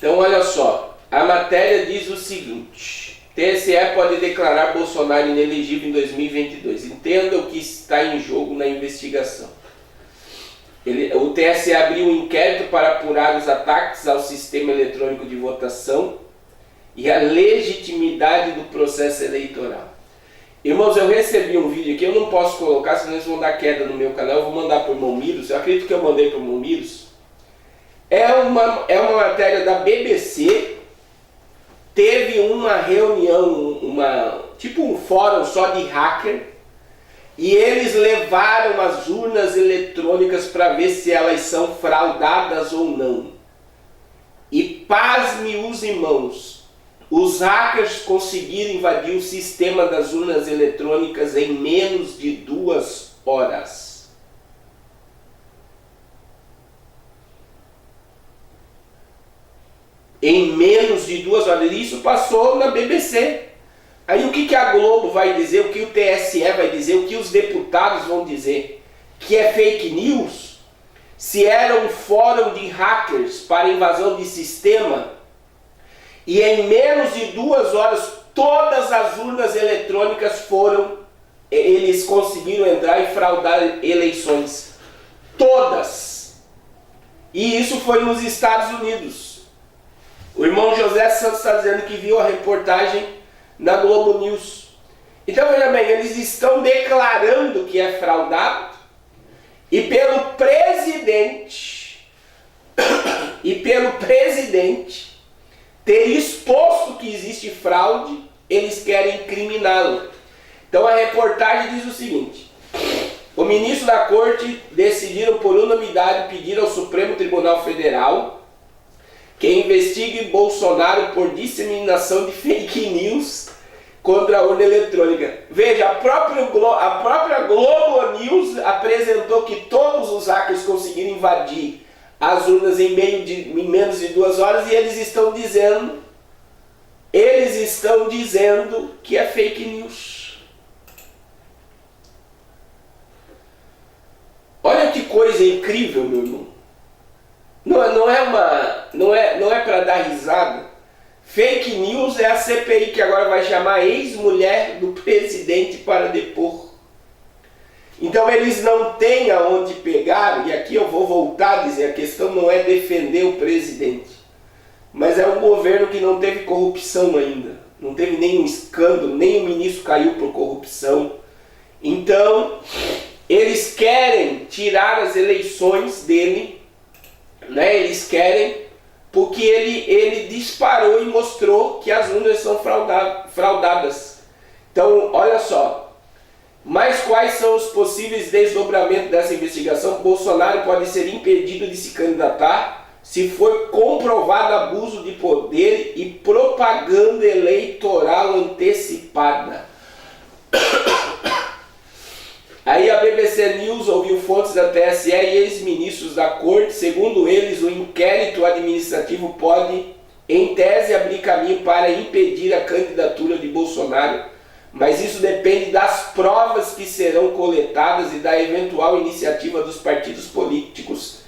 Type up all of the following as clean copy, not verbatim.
Então olha só, a matéria diz o seguinte: TSE pode declarar Bolsonaro inelegível em 2022. Entenda o que está em jogo na investigação. O TSE abriu um inquérito para apurar os ataques ao sistema eletrônico de votação e a legitimidade do processo eleitoral. Irmãos, eu recebi um vídeo aqui, eu não posso colocar, senão eles vão dar queda no meu canal, eu vou mandar para o irmão Miros, eu acredito que eu mandei para o irmão Miros. É uma matéria da BBC, teve uma reunião, tipo um fórum só de hacker, e eles levaram as urnas eletrônicas para ver se elas são fraudadas ou não. E pasme os irmãos, os hackers conseguiram invadir o sistema das urnas eletrônicas em menos de 2 horas. Em menos de 2 horas. Isso passou na BBC. Aí o que a Globo vai dizer, o que o TSE vai dizer, o que os deputados vão dizer? Que é fake news? Se era um fórum de hackers para invasão de sistema, e em menos de 2 horas todas as urnas eletrônicas eles conseguiram entrar e fraudar eleições. Todas. E isso foi nos Estados Unidos. O irmão José Santos está dizendo que viu a reportagem na Globo News. Então veja bem, eles estão declarando que é fraudado, e pelo presidente ter exposto que existe fraude, eles querem incriminá-lo. Então a reportagem diz o seguinte: o ministro da Corte decidiram por unanimidade pedir ao Supremo Tribunal Federal que investigue Bolsonaro por disseminação de fake news contra a urna eletrônica. Veja, a própria Globo News apresentou que todos os hackers conseguiram invadir as urnas em menos de 2 horas, e eles estão dizendo que é fake news. Olha que coisa incrível, meu irmão. Não é para dar risada. Fake news é a CPI que agora vai chamar a ex-mulher do presidente para depor. Então eles não têm aonde pegar, e aqui eu vou voltar a dizer, a questão não é defender o presidente, mas é um governo que não teve corrupção ainda, não teve nenhum escândalo, nem o ministro caiu por corrupção. Então eles querem tirar as eleições dele, né? Eles querem, porque ele disparou e mostrou que as urnas são fraudadas. Então, olha só. Mas quais são os possíveis desdobramentos dessa investigação? Bolsonaro pode ser impedido de se candidatar se for comprovado abuso de poder e propaganda eleitoral antecipada. Aí a BBC News ouviu fontes da TSE e ex-ministros da Corte. Segundo eles, o inquérito administrativo pode, em tese, abrir caminho para impedir a candidatura de Bolsonaro, mas isso depende das provas que serão coletadas e da eventual iniciativa dos partidos políticos,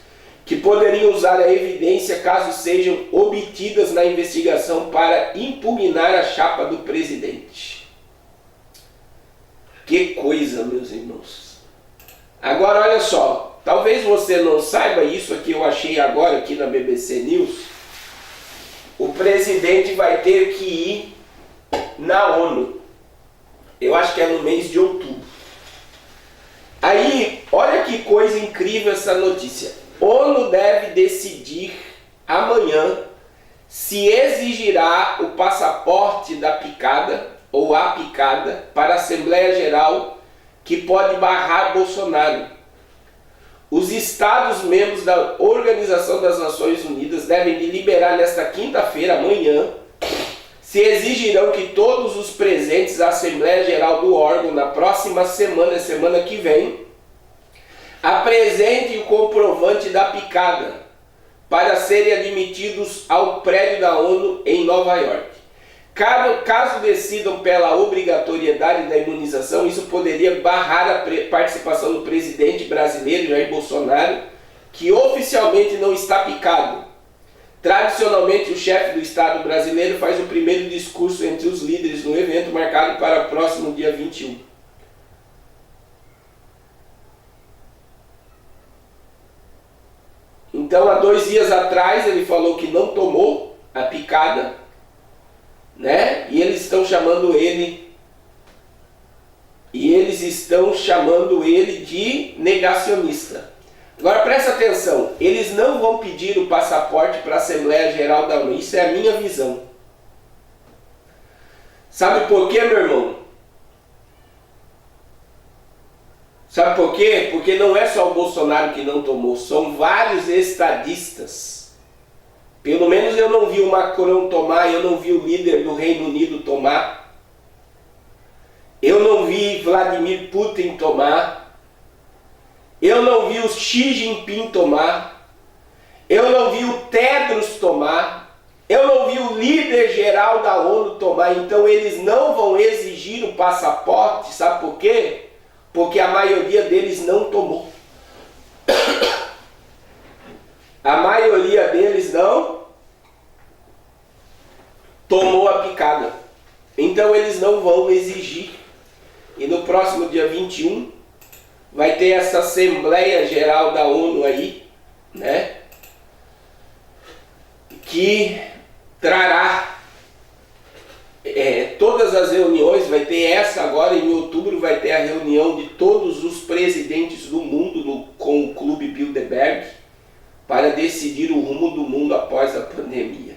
que poderiam usar a evidência caso sejam obtidas na investigação para impugnar a chapa do presidente. Que coisa, meus irmãos. Agora olha só, talvez você não saiba isso aqui, eu achei agora aqui na BBC News. O presidente vai ter que ir na ONU. Eu acho que é no mês de outubro. Aí, olha que coisa incrível essa notícia. ONU deve decidir amanhã se exigirá o passaporte da picada ou a picada para a Assembleia Geral, que pode barrar Bolsonaro. Os Estados-membros da Organização das Nações Unidas devem deliberar nesta quinta-feira, amanhã, se exigirão que todos os presentes à Assembleia Geral do órgão na próxima semana que vem, apresentem o comprovante da picada para serem admitidos ao prédio da ONU em Nova York. Caso decidam pela obrigatoriedade da imunização, isso poderia barrar a participação do presidente brasileiro, Jair Bolsonaro, que oficialmente não está picado. Tradicionalmente, o chefe do Estado brasileiro faz o primeiro discurso entre os líderes no evento, marcado para o próximo dia 21. Então, há 2 dias atrás, ele falou que não tomou a picada, né? E eles estão chamando ele de negacionista. Agora presta atenção, eles não vão pedir o passaporte para a Assembleia Geral da ONU, isso é a minha visão. Sabe por quê, meu irmão? Sabe por quê? Porque não é só o Bolsonaro que não tomou, são vários estadistas. Pelo menos eu não vi o Macron tomar, eu não vi o líder do Reino Unido tomar, eu não vi Vladimir Putin tomar, eu não vi o Xi Jinping tomar, eu não vi o Tedros tomar, eu não vi o líder geral da ONU tomar. Então eles não vão exigir o passaporte, sabe por quê? Porque a maioria deles não tomou. A maioria deles não tomou a picada. Então eles não vão exigir. E no próximo dia 21 vai ter essa Assembleia Geral da ONU aí, né? Que trará todas as reuniões, vai ter essa agora em outubro, vai ter a reunião de todos os presidentes do mundo com o Clube Bilderberg para decidir o rumo do mundo após a pandemia.